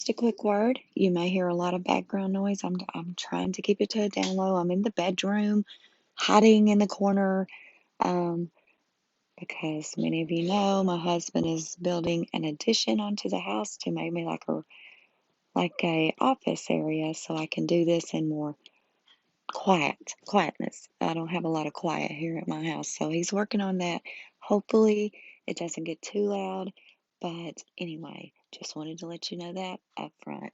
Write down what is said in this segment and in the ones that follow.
Just a quick word. You may hear a lot of background noise. I'm trying to keep it to a down low. I'm in the bedroom, hiding in the corner, um, because many of you know my husband is building an addition onto the house to make me like a office area, so I can do this in more quietness. I don't have a lot of quiet here at my house, so he's working on that. Hopefully, it doesn't get too loud. But anyway, just wanted to let you know that up front.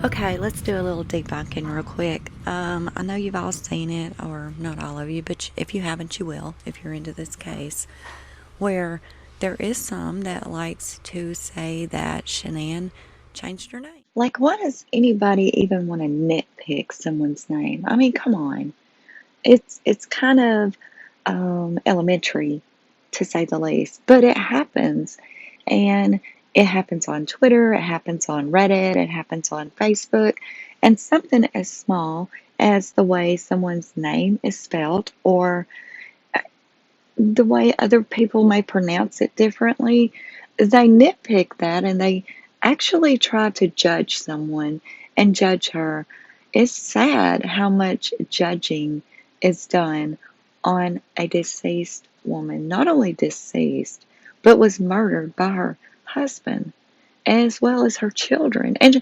Okay, let's do a little debunking real quick. I know you've all seen it, or not all of you, but if you haven't, you will, if you're into this case, where there is some that likes to say that Shanann changed her name. Like, why does anybody even want to nitpick someone's name? I mean, come on. It's kind of elementary, to say the least, but it happens. And it happens on Twitter, it happens on Reddit, it happens on Facebook, and something as small as the way someone's name is spelled or the way other people may pronounce it differently, they nitpick that and they actually try to judge someone and judge her. It's sad how much judging is done on a deceased woman, not only deceased, but was murdered by her husband as well as her children. And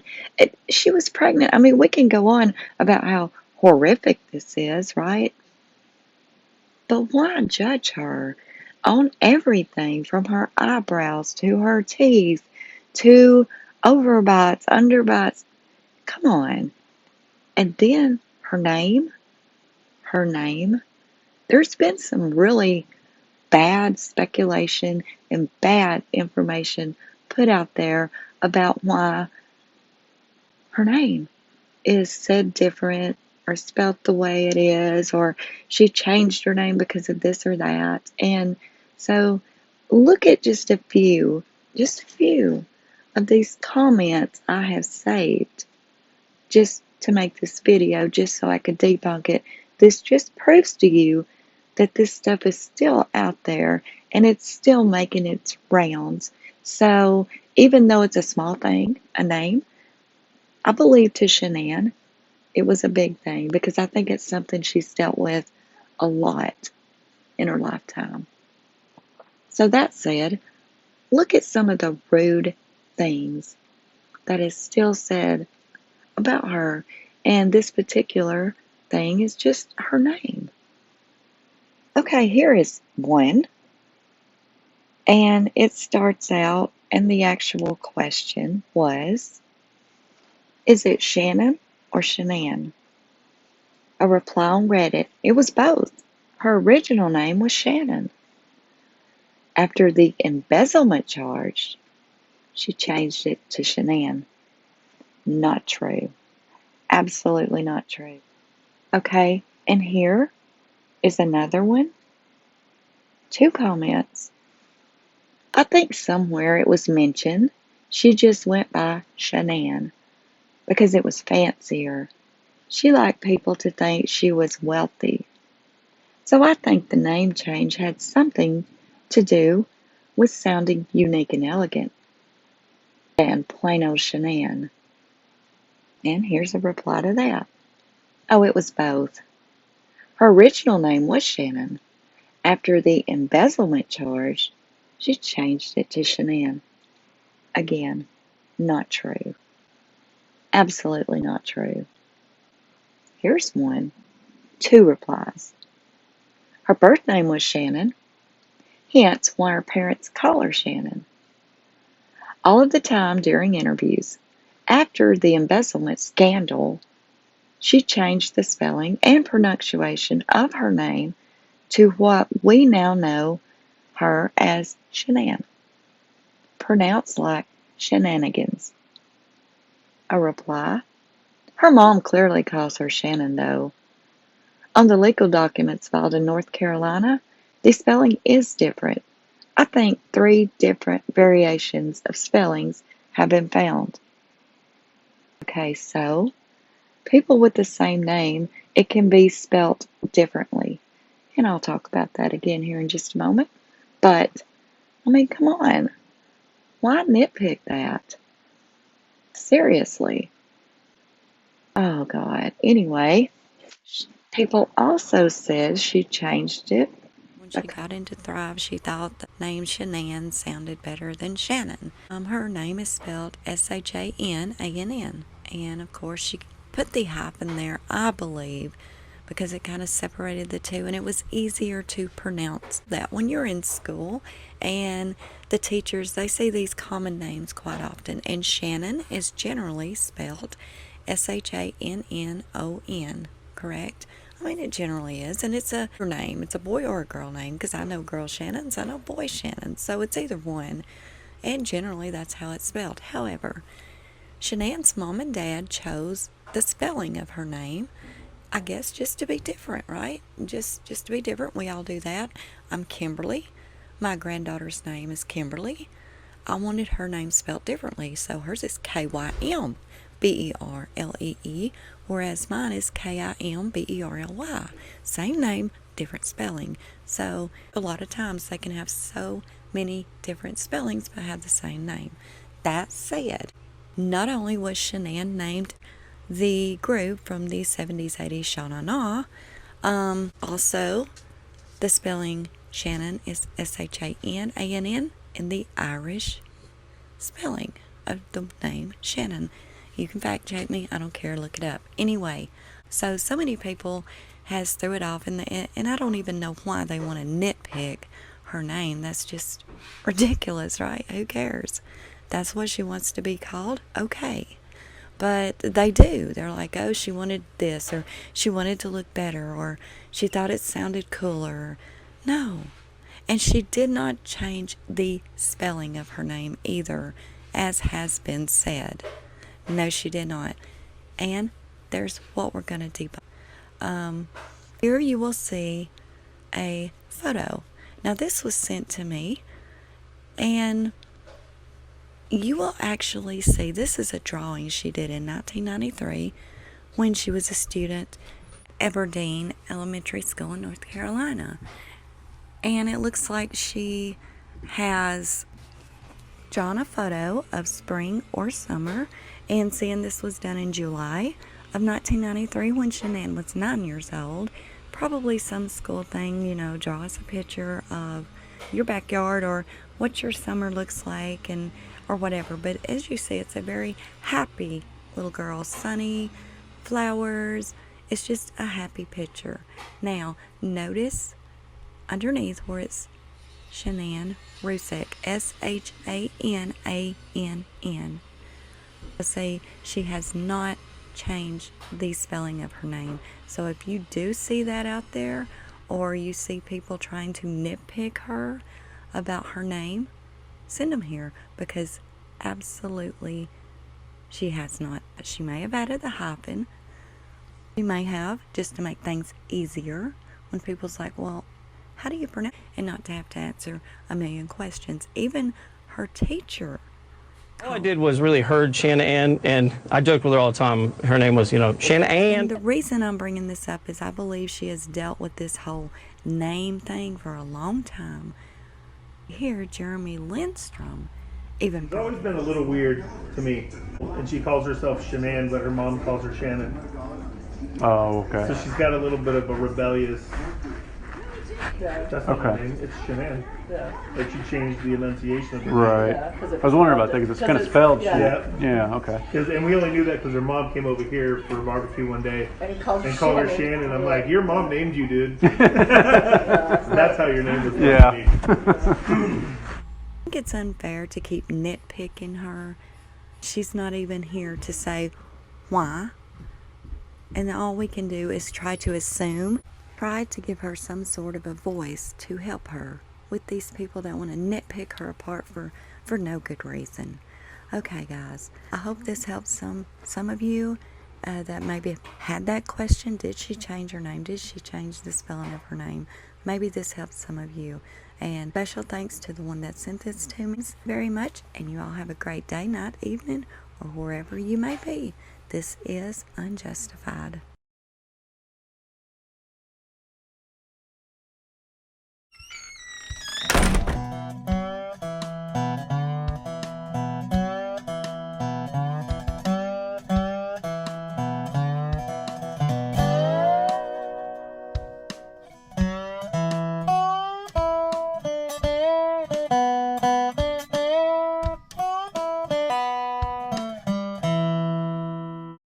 she was pregnant. I mean, we can go on about how horrific this is, right? But why judge her on everything from her eyebrows to her teeth to overbites, underbites? Come on. And then her name. There's been some really bad speculation and bad information put out there about why her name is said different or spelt the way it is, or she changed her name because of this or that. And so look at just a few of these comments I have saved just to make this video, just so I could debunk it. This just proves to you that this stuff is still out there and it's still making its rounds. So even though it's a small thing, a name, I believe to Shanann, it was a big thing because I think it's something she's dealt with a lot in her lifetime. So that said, look at some of the rude things that is still said about her, and this particular thing is just her name. Okay, here is one, and it starts out, and the actual question was, is it Shannon or Shanann? A reply on Reddit, it was both. Her original name was Shannon. After the embezzlement charge, she changed it to Shanann. Not true. Absolutely not true. Okay, and here is another one. 2 comments. I think somewhere it was mentioned she just went by Shanann because it was fancier. She liked people to think she was wealthy. So I think the name change had something to do with sounding unique and elegant than plain old Shanann. And here's a reply to that. Oh, it was both. Her original name was Shannon. After the embezzlement charge, she changed it to Shanann. Again, not true. Absolutely not true. Here's one. 2 replies. Her birth name was Shannon, hence why her parents call her Shannon. All of the time during interviews, after the embezzlement scandal, she changed the spelling and pronunciation of her name to what we now know her as Shanann, pronounced like shenanigans. A reply. Her mom clearly calls her Shannon, though. On the legal documents filed in North Carolina, The spelling is different. I think 3 different variations of spellings have been found. Okay, so people with the same name, it can be spelt differently. And I'll talk about that again here in just a moment. But, I mean, come on. Why nitpick that? Seriously. Oh, God. Anyway, people also said she changed it. When she got into Thrive, she thought the name Shanann sounded better than Shannon. Her name is spelled Shanann. And of course, she put the hyphen there, I believe, because it kind of separated the two and it was easier to pronounce that when you're in school and the teachers, they see these common names quite often, and Shannon is generally spelled Shannon, correct? I mean, it generally is, and it's a name. It's a boy or a girl name, because I know girl Shannons, I know boy Shannons, so it's either one, and generally that's how it's spelled. However, Shanann's mom and dad chose the spelling of her name, I guess just to be different, right? Just to be different. We all do that. I'm Kimberly. My granddaughter's name is Kimberly. I wanted her name spelled differently, so hers is Kymberlee, whereas mine is Kimberly. Same name, different spelling. So a lot of times they can have so many different spellings but have the same name. That said, not only was Shanann named the group from the 70s, 80s Shanann, also the spelling Shannon is Shanann in the Irish spelling of the name Shannon. You can fact check me, I don't care, look it up. Anyway, so many people has threw it off, and I don't even know why they want to nitpick her name. That's just ridiculous, right? Who cares? That's what she wants to be called? Okay. But they do. They're like, oh, she wanted this, or she wanted to look better, or she thought it sounded cooler. No. And she did not change the spelling of her name either, as has been said. No, she did not. And there's what we're going to debunk. Here you will see a photo. Now, this was sent to me, and you will actually see this is a drawing she did in 1993 when she was a student at Aberdeen Elementary School in North Carolina. And it looks like she has drawn a photo of spring or summer, and seeing this was done in July of 1993 when Shanann was 9 years old. Probably some school thing, draw us a picture of your backyard or what your summer looks like, and or whatever. But as you see, it's a very happy little girl, sunny, flowers. It's just a happy picture. Now, notice underneath where it's Shanann Rzucek, Shanann. See, she has not changed the spelling of her name. So if you do see that out there, or you see people trying to nitpick her about her name, send them here, because absolutely she has not. She may have added the hyphen. She may have, just to make things easier when people's like, well, how do you pronounce it? And not to have to answer a million questions. Even her teacher. All I did was really heard Shanann, and I joked with her all the time. Her name was, Shanann. And the reason I'm bringing this up is I believe she has dealt with this whole name thing for a long time. Here, Jeremy Lindstrom, even. It's always been a little weird to me. And she calls herself Shanann, but her mom calls her Shannon. Oh, okay. So she's got a little bit of a rebellious. Yeah. That's not Okay. her name. It's Shanann. Yeah. Like she changed the enunciation of her Right. Yeah, 'cause I was wondering about that because it's kind of spelled. yeah. Yeah. Yeah. Okay. And we only knew that because her mom came over here for a barbecue one day And called and called her Shannon. I'm like, your mom named you, dude. Yeah, That's how your name was supposed Yeah. to be. I think it's unfair to keep nitpicking her. She's not even here to say why. And all we can do is try to assume, try to give her some sort of a voice to help her with these people that want to nitpick her apart for no good reason. Okay, guys, I hope this helps some of you that maybe had that question. Did she change her name? Did she change the spelling of her name? maybe this helps some of you. And special thanks to the one that sent this to me very much. And you all have a great day, night, evening, or wherever you may be. This is Unjustified.